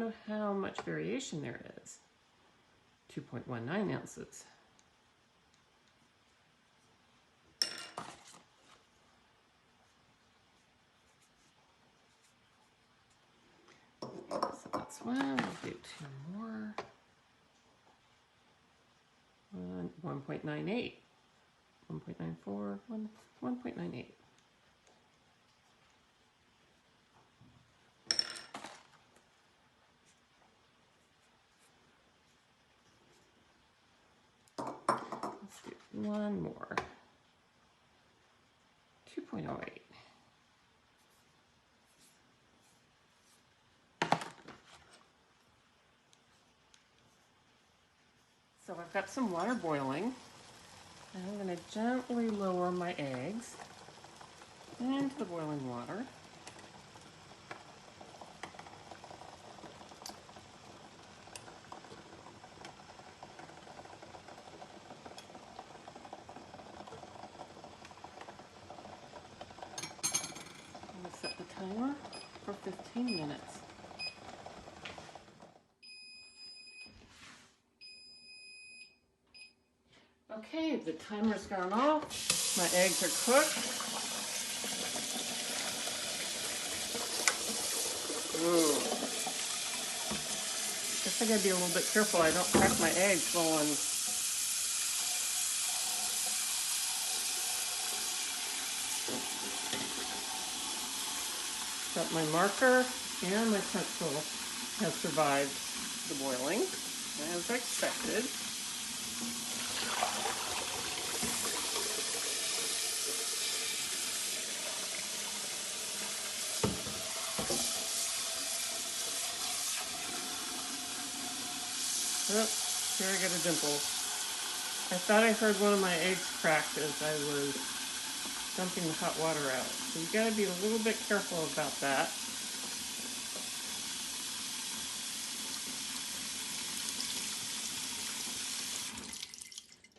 wonder how much variation there is. 2.19 ounces. So that's one. We'll do two more. 1.98. 1.94. 1.98. Let's do one more. 2.08. So I've got some water boiling, and I'm going to gently lower my eggs into the boiling water. I'm going to set the timer for 15 minutes. Okay, the timer's gone off. My eggs are cooked. Ooh. Guess I gotta be a little bit careful I don't crack my eggs while I'm got my marker, and my pencil has survived the boiling, as expected. Oh, here I get a dimple. I thought I heard one of my eggs cracked as I was dumping the hot water out. So you gotta be a little bit careful about that.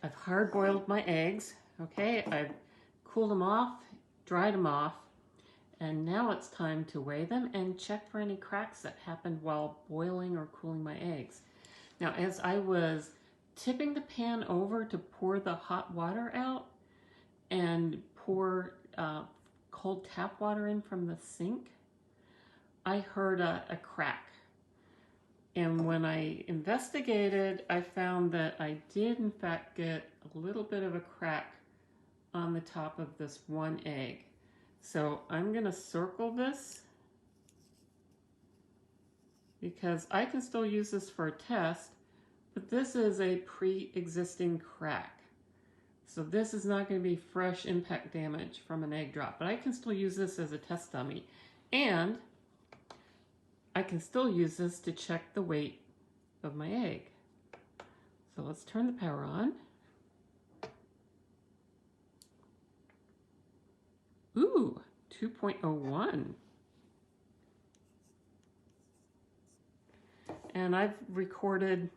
I've hard boiled my eggs. Okay, I've cooled them off, dried them off, and now it's time to weigh them and check for any cracks that happened while boiling or cooling my eggs. Now, as I was tipping the pan over to pour the hot water out and pour cold tap water in from the sink, I heard a crack. And when I investigated, I found that I did in fact get a little bit of a crack on the top of this one egg. So I'm gonna circle this because I can still use this for a test, but this is a pre-existing crack. So this is not going to be fresh impact damage from an egg drop, but I can still use this as a test dummy. And I can still use this to check the weight of my egg. So let's turn the power on. Ooh, 2.01. And I've recorded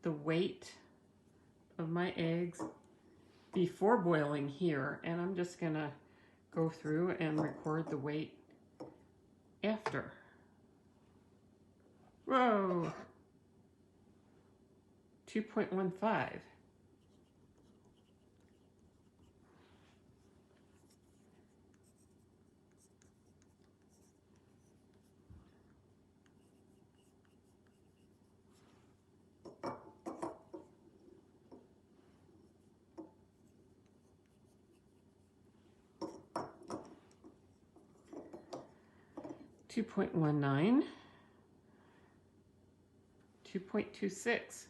the weight of my eggs before boiling here, and I'm just gonna go through and record the weight after. Whoa, 2.15. Two 2.19, 2.26.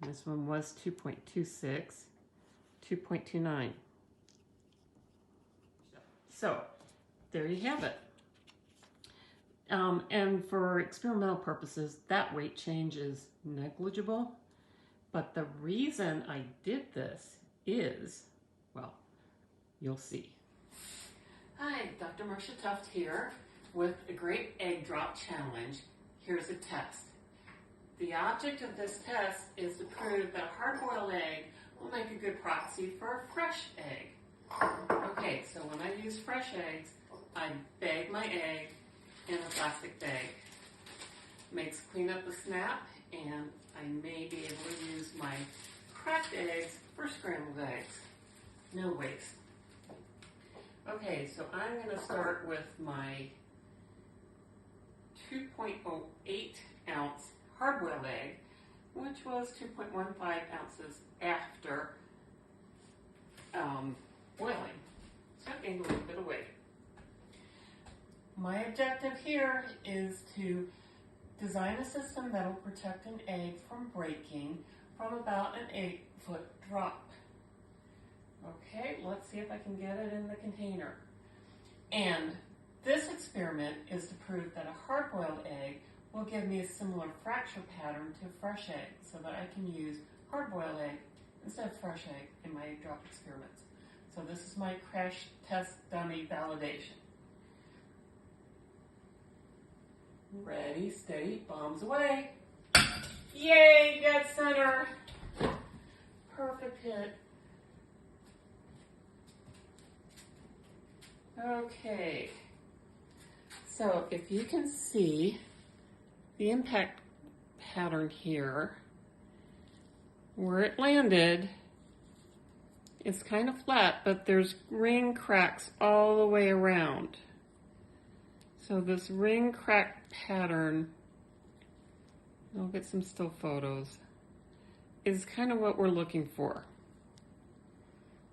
This one was 2.26, 2.29. So there you have it. And for experimental purposes, that weight change is negligible. But the reason I did this is, well, you'll see. Hi, Dr. Marcia Tuft here with the Great Egg Drop Challenge. here's a test. The object of this test is to prove that a hard-boiled egg will make a good proxy for a fresh egg. Okay, so when I use fresh eggs, I bag my egg in a plastic bag. Makes clean up the snap, and I may be able to use my cracked eggs for scrambled eggs. No waste. Okay, so I'm going to start with my 2.08 ounce hard-boiled egg, which was 2.15 ounces after boiling. So I gained a little bit of weight. My objective here is to design a system that will protect an egg from breaking from about an 8-foot drop. Okay, let's see if I can get it in the container. And this experiment is to prove that a hard-boiled egg will give me a similar fracture pattern to fresh egg so that I can use hard-boiled egg instead of fresh egg in my egg drop experiments. So this is my crash test dummy validation. Ready, steady, bombs away. Yay, dead center. Perfect hit. Okay, so if you can see the impact pattern here, where it landed, it's kind of flat, but there's ring cracks all the way around. So this ring crack pattern, I'll get some still photos, is kind of what we're looking for.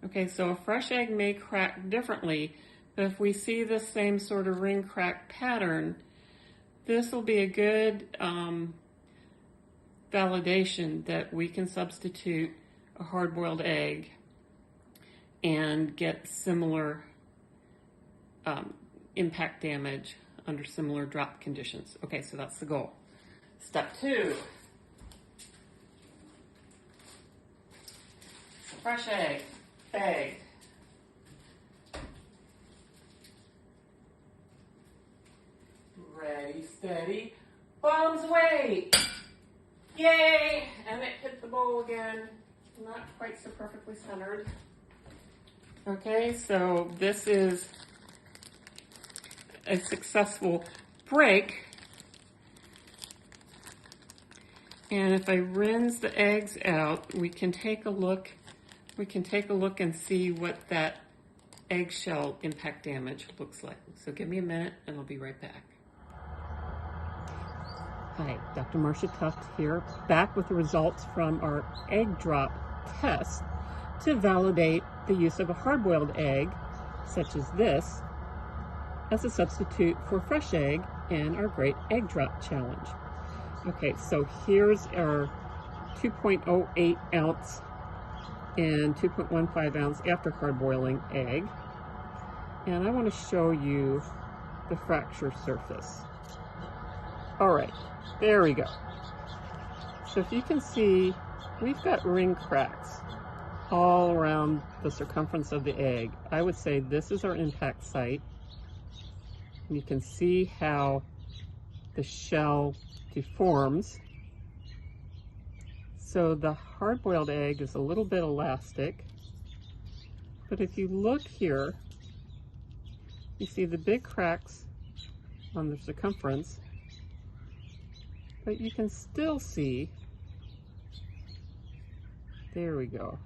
Okay, so a fresh egg may crack differently, but if we see the same sort of ring crack pattern, this will be a good validation that we can substitute a hard-boiled egg and get similar impact damage under similar drop conditions. Okay, so that's the goal. Step 2. Fresh egg, bag. Ready, steady, bombs away! Yay! And it hit the bowl again. Not quite so perfectly centered. Okay, so this is a successful break. And if I rinse the eggs out, we can take a look. We can take a look and see what that eggshell impact damage looks like. So give me a minute and I'll be right back. Hi, Dr. Marcia Tuft here, back with the results from our egg drop test to validate the use of a hard-boiled egg, such as this, as a substitute for fresh egg in our Great Egg Drop Challenge. Okay, so here's our 2.08 ounce and 2.15 ounce after hard boiling egg. And I want to show you the fracture surface. All right, there we go. So if you can see, we've got ring cracks all around the circumference of the egg. I would say this is our impact site. You can see how the shell deforms. So the hard-boiled egg is a little bit elastic, but if you look here, you see the big cracks on the circumference, but you can still see, there we go,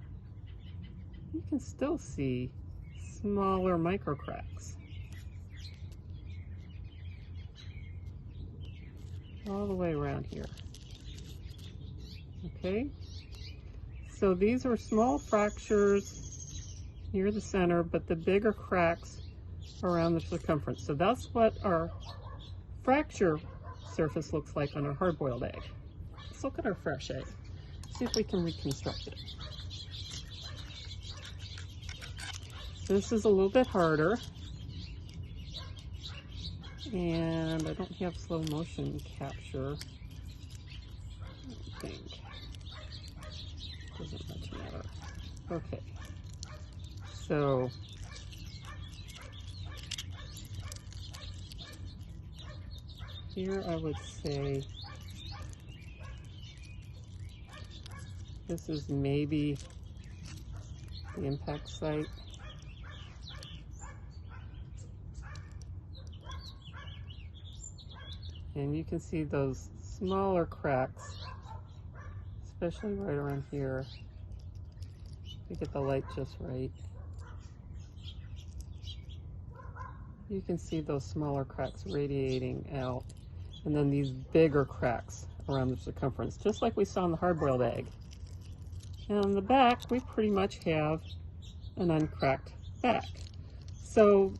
you can still see smaller micro cracks all the way around here. Okay, so these are small fractures near the center, but the bigger cracks around the circumference. So that's what our fracture surface looks like on our hard-boiled egg. Let's look at our fresh egg, see if we can reconstruct it. This is a little bit harder, and I don't have slow motion capture, I think. Doesn't much matter. Okay, so here I would say this is maybe the impact site. And you can see those smaller cracks, especially right around here. You get the light just right. You can see those smaller cracks radiating out, and then these bigger cracks around the circumference, just like we saw in the hard-boiled egg. And on the back, we pretty much have an uncracked back. So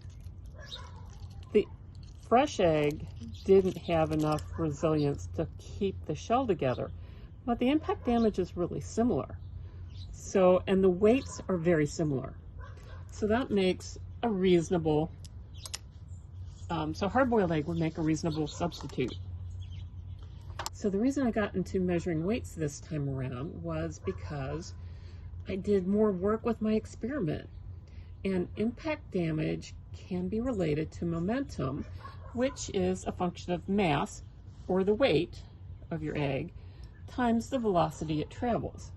the fresh egg didn't have enough resilience to keep the shell together, but the impact damage is really similar. So, and the weights are very similar. So that makes a reasonable, so hard-boiled egg would make a reasonable substitute. So the reason I got into measuring weights this time around was because I did more work with my experiment. And impact damage can be related to momentum, which is a function of mass, or the weight of your egg, times the velocity it travels.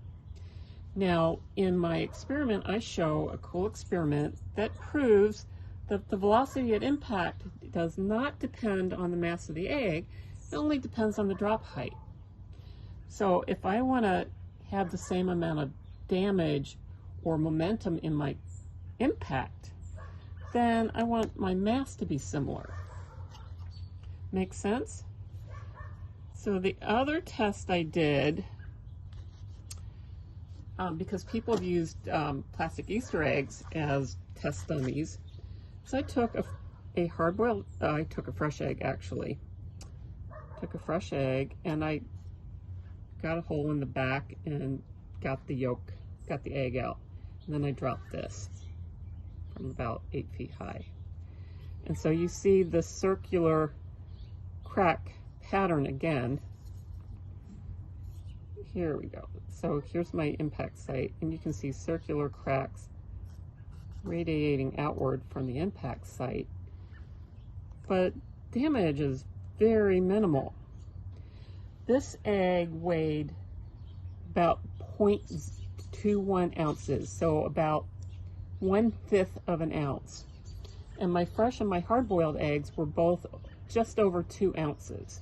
Now, in my experiment, I show a cool experiment that proves that the velocity at impact does not depend on the mass of the egg, it only depends on the drop height. So if I want to have the same amount of damage or momentum in my impact, then I want my mass to be similar. Make sense? So the other test I did, because people have used plastic Easter eggs as test dummies, so I took a hard-boiled, I took a fresh egg actually. Took a fresh egg and I got a hole in the back and got the yolk, got the egg out. And then I dropped this from about 8 feet high. And so you see the circular crack pattern again. Here we go. So here's my impact site, and you can see circular cracks radiating outward from the impact site. But damage is very minimal. This egg weighed about 0.21 ounces, so about 1/5 of an ounce. And my fresh and my hard-boiled eggs were both just over 2 ounces.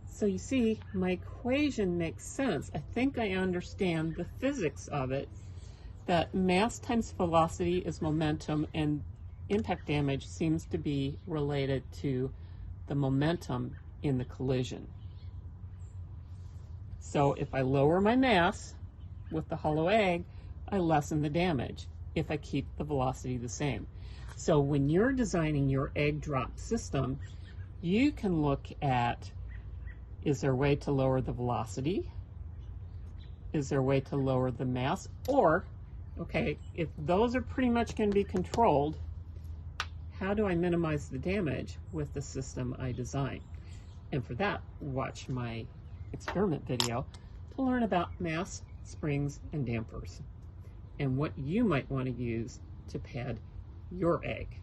So you see, my equation makes sense. I think I understand the physics of it, that mass times velocity is momentum, and impact damage seems to be related to the momentum in the collision. So if I lower my mass with the hollow egg, I lessen the damage if I keep the velocity the same. So when you're designing your egg drop system, you can look at, is there a way to lower the velocity? Is there a way to lower the mass? Or, okay, if those are pretty much going to be controlled, how do I minimize the damage with the system I design? And for that, watch my experiment video to learn about mass, springs, and dampers, and what you might want to use to pad your egg.